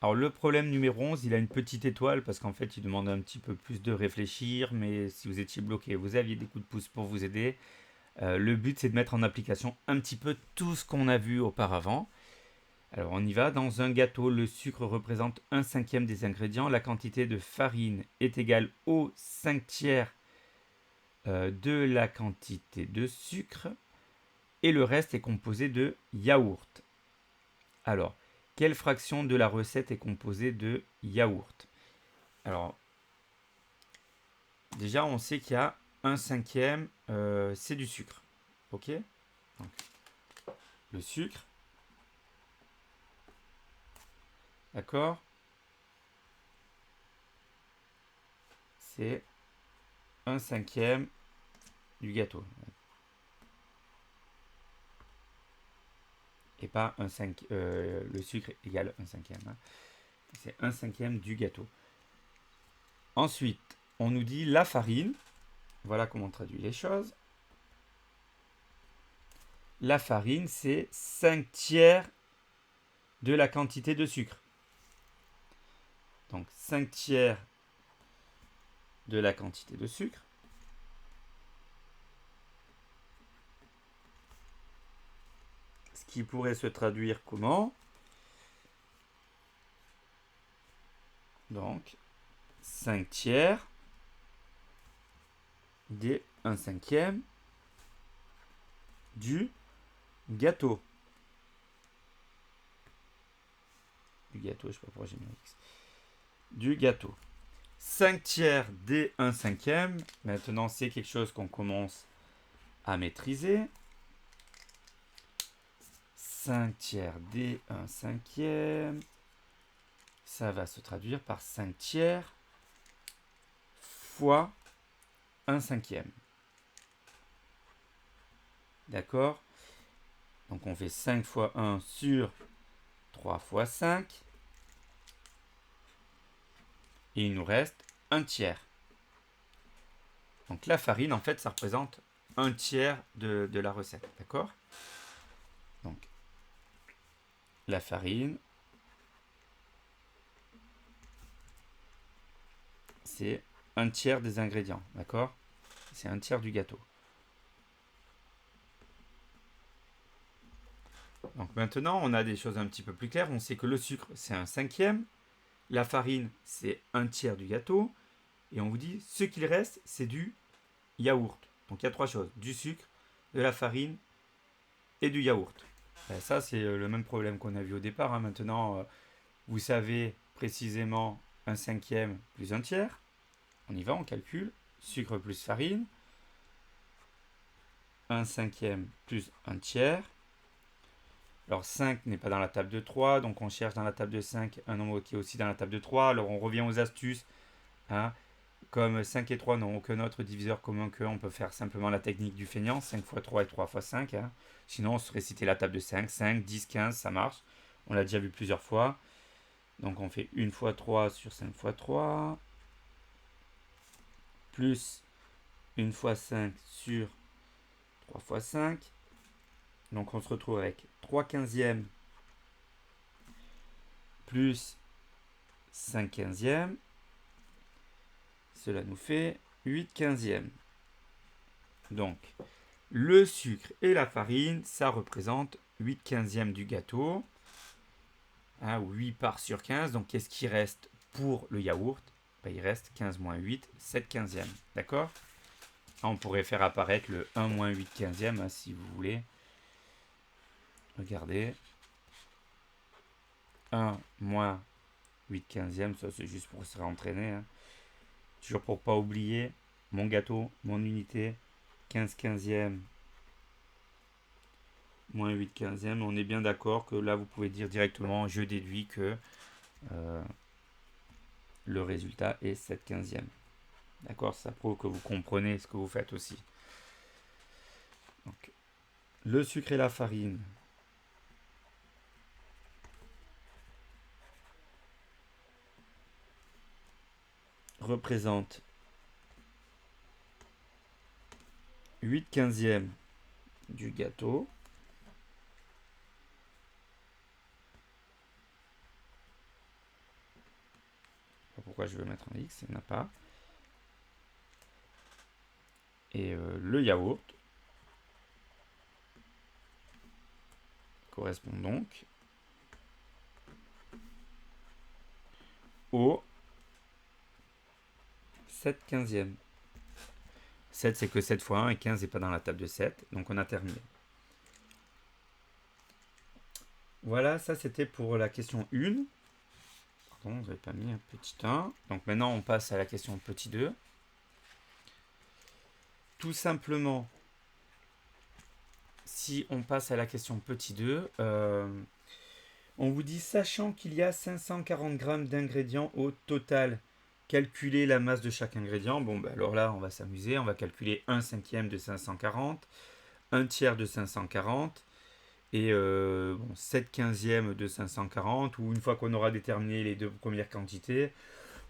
Alors le problème numéro 11, il a une petite étoile parce qu'en fait il demande un petit peu plus de réfléchir, mais si vous étiez bloqué, vous aviez des coups de pouce pour vous aider. Le but c'est de mettre en application un petit peu tout ce qu'on a vu auparavant. Alors on y va. Dans un gâteau, le sucre représente un cinquième des ingrédients. La quantité de farine est égale au 5 tiers de la quantité de sucre. Et le reste est composé de yaourt. Alors, quelle fraction de la recette est composée de yaourt? Alors, déjà, on sait qu'il y a un cinquième, c'est du sucre. Ok? Donc, le sucre, d'accord? C'est un cinquième du gâteau. Et pas un 5, le sucre égale un cinquième. Hein. C'est un cinquième du gâteau. Ensuite, on nous dit la farine. Voilà comment on traduit les choses. La farine, c'est 5 tiers de la quantité de sucre. Donc 5 tiers de la quantité de sucre. Ce qui pourrait se traduire comment? Donc 5 tiers des 1 cinquième du gâteau. Du gâteau, je sais pas pourquoi j'ai mis un X. Du gâteau. 5 tiers des 1 cinquième. Maintenant, c'est quelque chose qu'on commence à maîtriser. 5 tiers des 1 cinquième. Ça va se traduire par 5 tiers fois 1 cinquième. D'accord? Donc on fait 5 fois 1 sur 3 fois 5. Et il nous reste un tiers. Donc la farine, en fait, ça représente un tiers de la recette. D'accord? Donc la farine, c'est un tiers des ingrédients. D'accord? C'est un tiers du gâteau. Donc maintenant, on a des choses un petit peu plus claires. On sait que le sucre, c'est un cinquième. La farine, c'est un tiers du gâteau. Et on vous dit, ce qu'il reste, c'est du yaourt. Donc il y a trois choses. Du sucre, de la farine et du yaourt. Ben, ça, c'est le même problème qu'on a vu au départ. Hein. Maintenant, vous savez précisément un cinquième plus un tiers. On y va, on calcule. Sucre plus farine. Un cinquième plus un tiers. Alors 5 n'est pas dans la table de 3, donc on cherche dans la table de 5 un nombre qui est aussi dans la table de 3. Alors on revient aux astuces. Hein. Comme 5 et 3 n'ont aucun autre diviseur commun qu'eux, on peut faire simplement la technique du feignant, 5 fois 3 et 3 fois 5. Hein. Sinon, on se réciter la table de 5, 5, 10, 15, ça marche. On l'a déjà vu plusieurs fois. Donc on fait 1 fois 3 sur 5 fois 3, plus 1 fois 5 sur 3 fois 5. Donc on se retrouve avec 3 quinzièmes plus 5 quinzièmes. Cela nous fait 8 quinzièmes. Donc le sucre et la farine, ça représente 8 quinzièmes du gâteau. Hein, 8 parts sur 15. Donc qu'est-ce qui reste pour le yaourt? Ben, il reste 15 moins 8, 7 quinzièmes. D'accord? On pourrait faire apparaître le 1 moins 8 quinzièmes, hein, si vous voulez. Regardez. 1 moins 8 quinzièmes, ça c'est juste pour se réentraîner. Hein. Toujours pour pas oublier mon gâteau, mon unité, 15 quinzièmes moins 8 quinzièmes. On est bien d'accord que là vous pouvez dire directement, je déduis que le résultat est 7 quinzièmes. D'accord? Ça prouve que vous comprenez ce que vous faites aussi. Donc, le sucre et la farine. Représentent 8 quinzièmes du gâteau. pourquoi je veux mettre un X, il n'y en a pas. Et le yaourt correspond donc au 7/15e. 7 c'est que 7 fois 1 et 15 n'est pas dans la table de 7, donc on a terminé. Voilà, ça c'était pour la question 1. Pardon, vous n'avez pas mis un petit 1. Donc maintenant on passe à la question petit 2. Tout simplement, si on passe à la question petit 2, on vous dit, sachant qu'il y a 540 grammes d'ingrédients au total, calculez la masse de chaque ingrédient. Bon, bah alors là, on va s'amuser. On va calculer 1/5 de 540, 1/3 de 540 et 7/15 de 540. Ou une fois qu'on aura déterminé les deux premières quantités,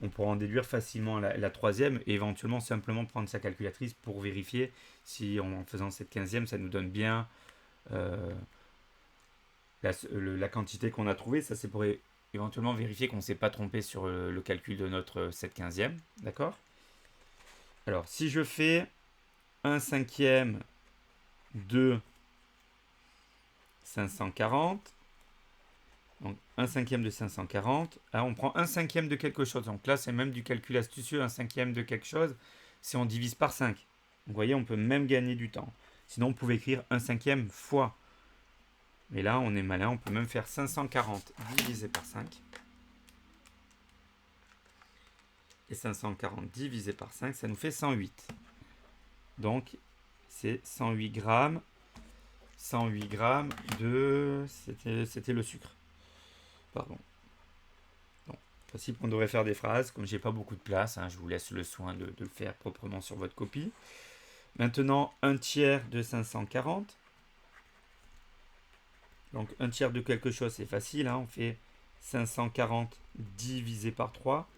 on pourra en déduire facilement la troisième et éventuellement simplement prendre sa calculatrice pour vérifier si en faisant 7/15, ça nous donne bien la quantité qu'on a trouvée. Ça, c'est pour éventuellement vérifier qu'on ne s'est pas trompé sur le calcul de notre 7/15. D'accord? Alors, si je fais 1/5 de 540, donc 1/5 de 540, là, on prend 1/5 de quelque chose. Donc là, c'est même du calcul astucieux, 1/5 de quelque chose, si on divise par 5. Donc, vous voyez, on peut même gagner du temps. Sinon, on pouvait écrire 1/5 fois. Mais là, on est malin, on peut même faire 540 divisé par 5. Et 540 divisé par 5, ça nous fait 108. Donc, c'est 108 grammes. 108 grammes de... C'était le sucre. Pardon. En principe, on devrait faire des phrases. Comme j'ai pas beaucoup de place, je vous laisse le soin de le faire proprement sur votre copie. Maintenant, 1/3 de 540. Donc, 1/3 de quelque chose, c'est facile. On fait 540 divisé par 3.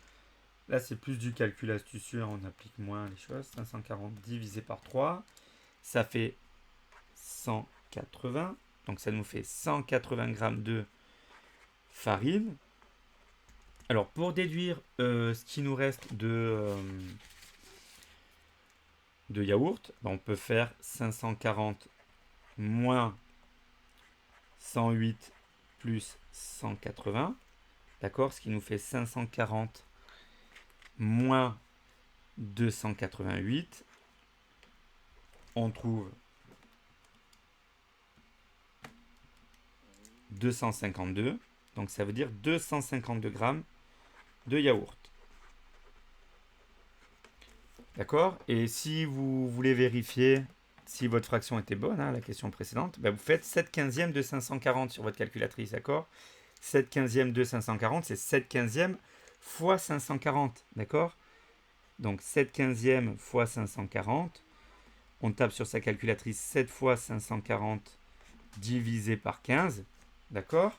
Là, c'est plus du calcul astucieux, on applique moins les choses. 540 divisé par 3, ça fait 180. Donc, ça nous fait 180 grammes de farine. Alors, pour déduire ce qui nous reste de yaourt, on peut faire 540 moins 108 plus 180. D'accord? Ce qui nous fait 540 moins 288. On trouve 252. Donc ça veut dire 252 grammes de yaourt. D'accord? Et si vous voulez vérifier si votre fraction était bonne, la question précédente, vous faites 7/15 de 540 sur votre calculatrice. D'accord? 7/15 de 540, c'est 7/15 fois 540. D'accord? Donc 7/15 fois 540. On tape sur sa calculatrice 7 fois 540 divisé par 15. D'accord?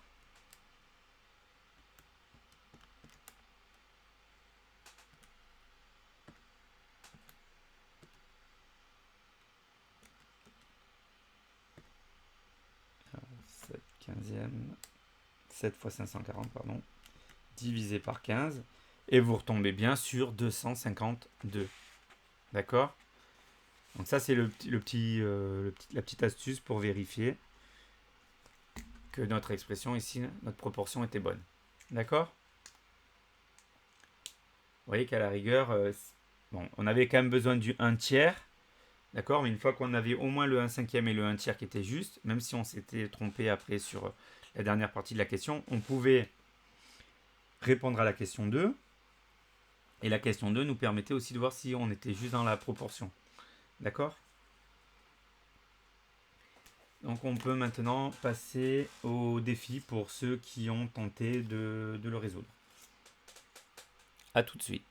Alors, 7 fois 540, pardon, divisé par 15. Et vous retombez bien sur 252. D'accord? Donc ça, c'est la petite astuce pour vérifier que notre expression ici, notre proportion était bonne. D'accord? Vous voyez qu'à la rigueur, on avait quand même besoin du 1/3. D'accord? Mais une fois qu'on avait au moins le 1/5 et le 1/3 qui étaient justes, même si on s'était trompé après sur la dernière partie de la question, on pouvait répondre à la question 2. Et la question 2 nous permettait aussi de voir si on était juste dans la proportion. D'accord? Donc on peut maintenant passer au défi pour ceux qui ont tenté de le résoudre. A tout de suite.